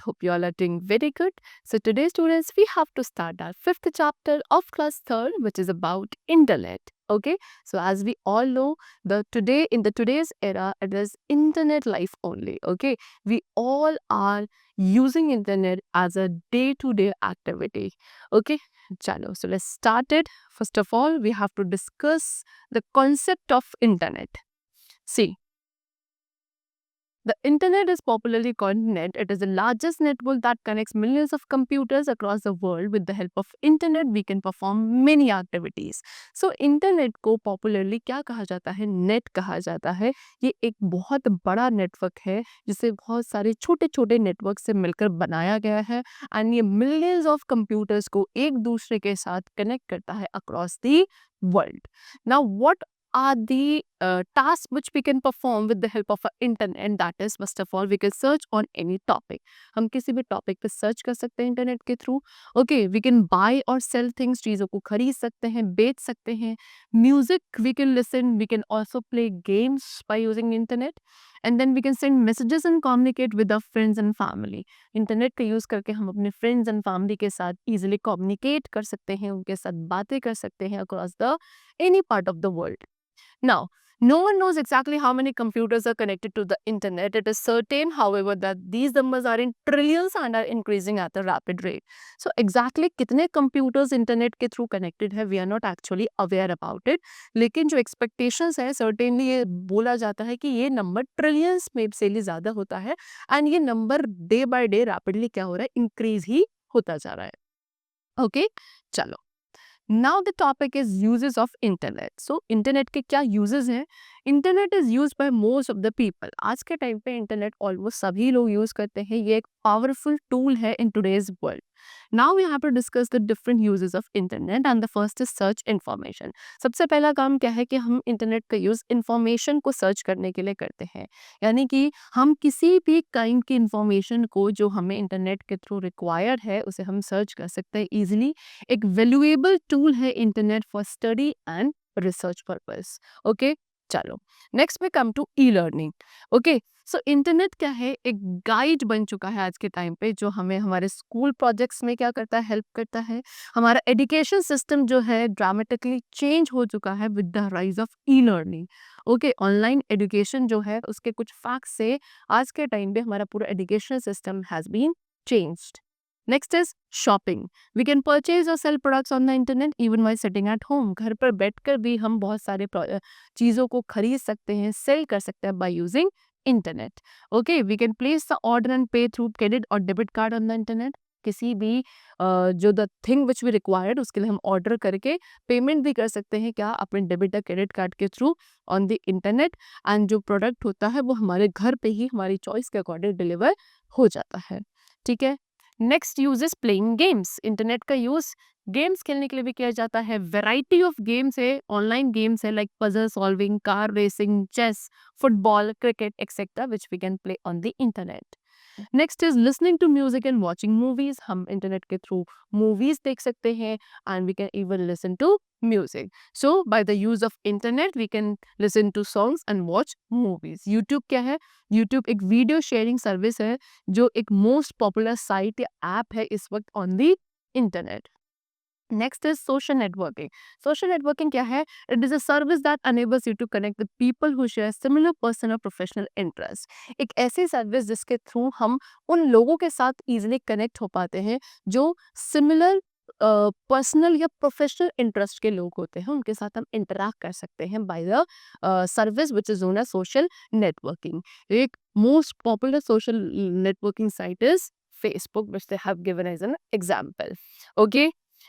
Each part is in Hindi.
Hope you all are doing very good. So today, students, we have to start our fifth chapter of class third, which is about internet. Okay, so as we all know, the today's era, it is internet life only. Okay, we all are using internet as a day-to-day activity. Okay, chalo. So let's start it. First of all, we have to discuss the concept of internet. See, the internet is popularly called net. It is the largest network that connects millions of computers across the world. With the help of internet, we can perform many activities. So internet को पॉपुलरली क्या कहा जाता है? नेट कहा जाता है. ये एक बहुत बड़ा नेटवर्क है जिसे बहुत सारे छोटे छोटे नेटवर्क से मिलकर बनाया गया है एंड ये मिलियंस ऑफ कंप्यूटर्स को एक दूसरे के साथ कनेक्ट करता है across the world. Now what are the tasks which we can perform with the help of internet, and that is first of all we can search on any topic. हम किसी भी टॉपिक पे सर्च कर सकते हैं इंटरनेट के through. Okay, we can buy और सेल थिंग्स, चीज़ों को खरीद सकते हैं, बेच सकते हैं. Music we can listen, we can also play games by using internet and then we can send messages and communicate with our friends and family. Internet का यूज़ करके हम अपने फ्रेंड्स एंड फैमिली के साथ ईजिली कम्युनिकेट कर सकते हैं, उनके साथ बातें कर सकते हैं across the any part of the world. Now, no one knows exactly how many computers are connected to the internet. It is certain, however, that these numbers are in trillions and are increasing at a rapid rate. So, exactly कितने computers internet के through connected है, we are not actually aware about it. लेकिन जो expectations है, certainly ये बोला जाता है कि ये number trillions में से भी ज़्यादा होता है and ये number day by day rapidly क्या हो रहा है, increase ही होता जा रहा है. Okay, चलो. Now the topic is uses of internet. So internet के क्या uses हैं? Internet is used by most of the people. आज के टाइम पे internet almost सभी लोग use करते हैं. ये एक powerful tool है in today's world. Now we have to discuss the different uses of internet and the first is search information. सबसे पहला काम क्या है कि हम internet का use information को search करने के लिए करते हैं. यानी कि हम किसी भी kind की information को जो हमें internet के through required है उसे हम search कर सकते हैं easily. एक valuable tool है internet for study and research purpose. Okay, चलो नेक्स्ट में come to e learning. Okay, so internet क्या है? एक गाइड बन चुका है आज के टाइम पे जो हमें हमारे स्कूल प्रोजेक्ट्स में क्या करता है, हेल्प करता है. हमारा एजुकेशन सिस्टम जो है ड्रामेटिकली चेंज हो चुका है with the rise of E learning. Okay, online education जो है उसके कुछ फैक्ट्स से आज के टाइम पे हमारा पूरा education system has been changed. Next is shopping. We can purchase or sell products on the internet even while sitting at home. घर पर बैठकर भी हम बहुत सारे चीज़ों को खरीद सकते हैं, सेल कर सकते हैं by using internet. Okay, we can place the order and pay through credit or debit card on the internet. किसी भी जो the thing which we required उसके लिए हम ऑर्डर करके पेमेंट भी कर सकते हैं क्या, अपने डेबिट या क्रेडिट कार्ड के through on the internet. And जो प्रोडक्ट होता है वो हमारे घर पे ही हमारी चॉइस के अकॉर्डिंग डिलीवर हो जाता है. ठीक है. Next use is playing games. Internet का यूज गेम्स खेलने के लिए भी किया जाता है. वेराइटी ऑफ गेम्स है, ऑनलाइन गेम्स है like puzzle solving, car racing, chess, football, cricket etcetera which we can play on the internet. Next is listening to music and watching movies. हम इंटरनेट के थ्रू मूवीज देख सकते हैं and we can even listen to music. So by the use of internet we can listen to songs and watch movies. YouTube क्या है? YouTube एक वीडियो शेयरिंग सर्विस है जो एक मोस्ट पॉपुलर साइट या ऐप है इस वक्त on the internet. Next is social networking. Social networking क्या है? It is a service that enables you to connect with people who share similar personal or professional interests. एक ऐसी सर्विस जिसके थ्रू हम उन लोगों के साथ easily कनेक्ट हो पाते हैं जो सिमिलर पर्सनल या प्रोफेशनल इंटरेस्ट के लोग होते हैं, उनके साथ हम इंटरैक्ट कर सकते हैं by the service which is known as social networking. एक most popular social networking site is Facebook, which they have given as an example. Okay,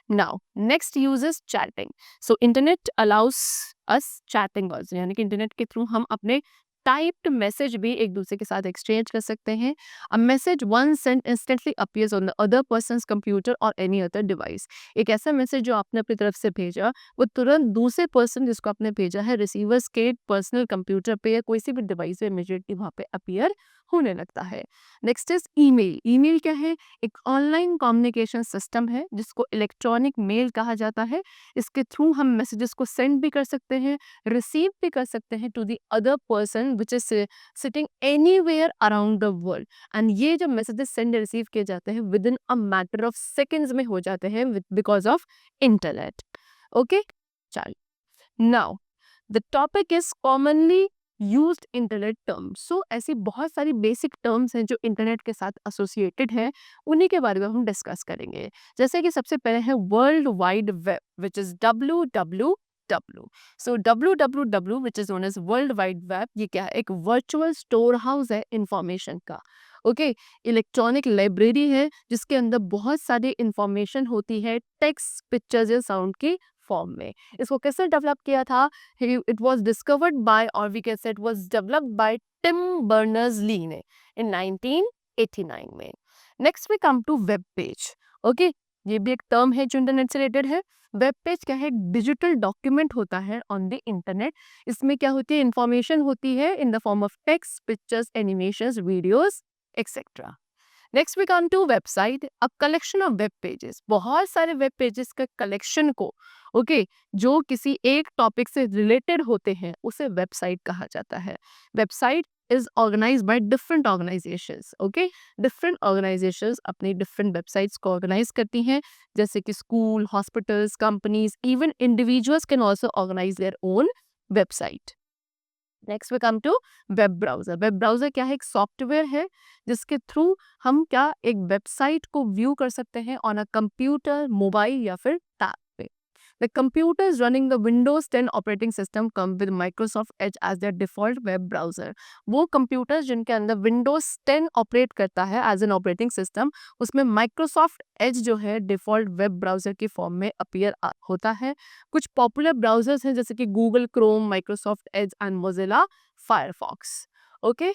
now next use is chatting. So internet allows us chatting also, यानी कि इंटरनेट के थ्रू हम अपने टाइप्ड मैसेज भी एक दूसरे के साथ एक्सचेंज कर सकते हैं. A message one cent instantly appears on the other persons computer और एनी अदर डिवाइस. एक ऐसा मैसेज जो आपने अपनी तरफ से भेजा वो तुरंत दूसरे पर्सन जिसको आपने भेजा है रिसीवर्स के पर्सनल कंप्यूटर पे या कोई सी भी डिवाइस पे इमीडिएटली वहाँ पे अपीयर होने लगता है. Next is email. ईमेल क्या है? एक ऑनलाइन कम्युनिकेशन सिस्टम है जिसको इलेक्ट्रॉनिक मेल कहा जाता है. इसके थ्रू हम मैसेजेस को सेंड भी कर सकते हैं, रिसीव भी कर सकते हैं to the other person person which is sitting anywhere around the world, and ये जो मैसेजेस सेंड रिसीव किए जाते हैं within a matter of seconds में हो जाते हैं बिकॉज ऑफ इंटरनेट। ओके, चलो now the topic is commonly used internet terms. So ऐसी बहुत सारी बेसिक टर्म्स हैं जो इंटरनेट के साथ एसोसिएटेड हैं, उन्हीं के बारे में हम डिस्कस करेंगे। जैसे कि सबसे पहले है world wide web which is WWW। So WWW which is known as world wide web, ये क्या है, एक वर्चुअल स्टोर हाउस है इंफॉर्मेशन का। ओके, इलेक्ट्रॉनिक लाइब्रेरी है जिसके अंदर बहुत सारी इंफॉर्मेशन होती है टेक्स्ट, पिक्चर्स या साउंड की फॉर्म में। इसको किसने डेवलप किया था? इट वॉज डिस्कवर्ड बाय, और we can say it was developed by Tim Berners Lee ने इन 1989 में। Next we come to web page. Okay, ये भी एक टर्म है जो इंटरनेट से रिलेटेड है। वेब पेज क्या है? डिजिटल डॉक्यूमेंट होता है ऑन द इंटरनेट। इसमें क्या होती है? इंफॉर्मेशन होती है in the form of text, pictures, animations, videos etcetera. Next we come to website, a collection of web pages. बहुत सारे वेब पेजेस का कलेक्शन को जो किसी एक टॉपिक से रिलेटेड होते हैं उसे वेबसाइट कहा जाता है। Website is organized by different organizations. Different organizations अपनी डिफरेंट वेबसाइट्स को ऑर्गेनाइज करती हैं, जैसे कि school, hospitals, companies, even individuals can also organize their own website. Next we come to web browser. Web browser क्या है? एक सॉफ्टवेयर है जिसके थ्रू हम क्या एक वेबसाइट को व्यू कर सकते हैं ऑन अ कंप्यूटर, मोबाइल या फिर टैब पे। The computers running the Windows 10 operating system come with Microsoft Edge as their default web browser। वो कंप्यूटर्स जिनके अंदर Windows 10 ऑपरेट करता है एज एन ऑपरेटिंग सिस्टम, उसमें Microsoft Edge जो है डिफॉल्ट वेब ब्राउजर की फॉर्म में अपीयर होता है। कुछ पॉपुलर ब्राउजर्स हैं जैसे कि Google Chrome, Microsoft Edge and Mozilla Firefox. Okay,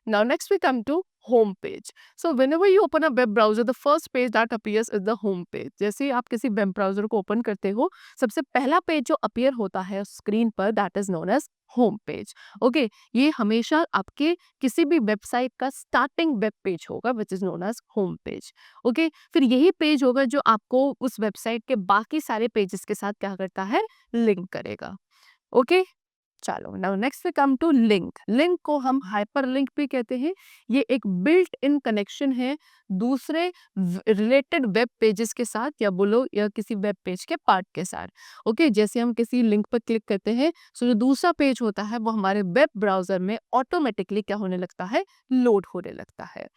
now next we come to home page। So whenever you open a web browser, the first page that appears is the home page। जैसे ही आप किसी वेब ब्राउजर को ओपन करते हो, सबसे पहला पेज जो अपीयर होता है स्क्रीन पर, that is known age home page. Okay, ये हमेशा आपके किसी भी वेबसाइट का स्टार्टिंग वेब पेज होगा विच is known age home page. Okay, फिर यही पेज होगा जो आपको उस वेबसाइट के बाकी सारे पेजेस के साथ क्या करता है? लिंक करेगा। ओके, चलो now next we come to link. Link को हम हाइपर लिंक भी कहते हैं। ये एक बिल्ट इन कनेक्शन है दूसरे रिलेटेड वेब पेजेस के साथ, या बोलो या किसी वेब पेज के पार्ट के साथ। ओके, जैसे हम किसी लिंक पर क्लिक करते हैं, सो जो दूसरा पेज होता है वो हमारे वेब ब्राउजर में ऑटोमेटिकली क्या होने लगता है? लोड होने लगता है।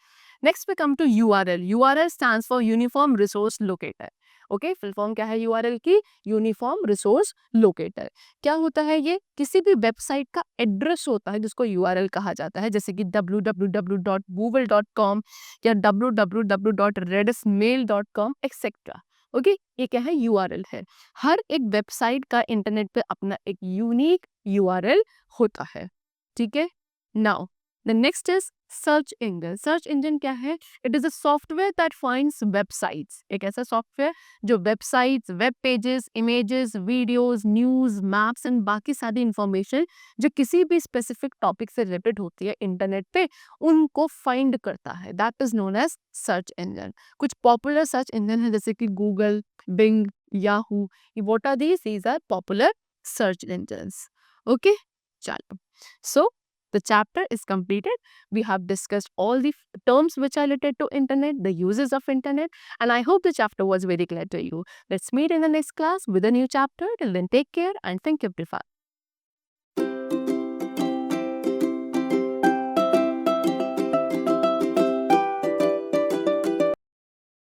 Next we come to URL। URL stands for uniform resource locator. Okay, full form क्या है URL की? Uniform resource locator. क्या होता है ये? किसी भी वेबसाइट का एड्रेस होता है जिसको URL कहा जाता है, जैसे कि www.google.com या www.redismail.com एक्सेट्रा। ओके, ये क्या है? URL है। हर एक वेबसाइट का इंटरनेट पे अपना एक यूनिक URL होता है। ठीक है, now the next is search engine. Search engine क्या है? It is a software that finds websites. एक ऐसा सॉफ्टवेयर जो websites, web pages, images, videos, news, maps and बाकी सारी इंफॉर्मेशन जो किसी भी स्पेसिफिक टॉपिक से रिलेटेड होती है इंटरनेट पे, उनको फाइंड करता है। That is known as search engine. कुछ पॉपुलर सर्च इंजन है जैसे कि Google, Bing, Yahoo. What are these are popular search engines. Okay, चलो, so the chapter is completed. We have discussed all the terms which are related to internet, the uses of internet, and I hope the chapter was very clear to you. Let's meet in the next class with a new chapter. Till then, take care and thank you, everyone.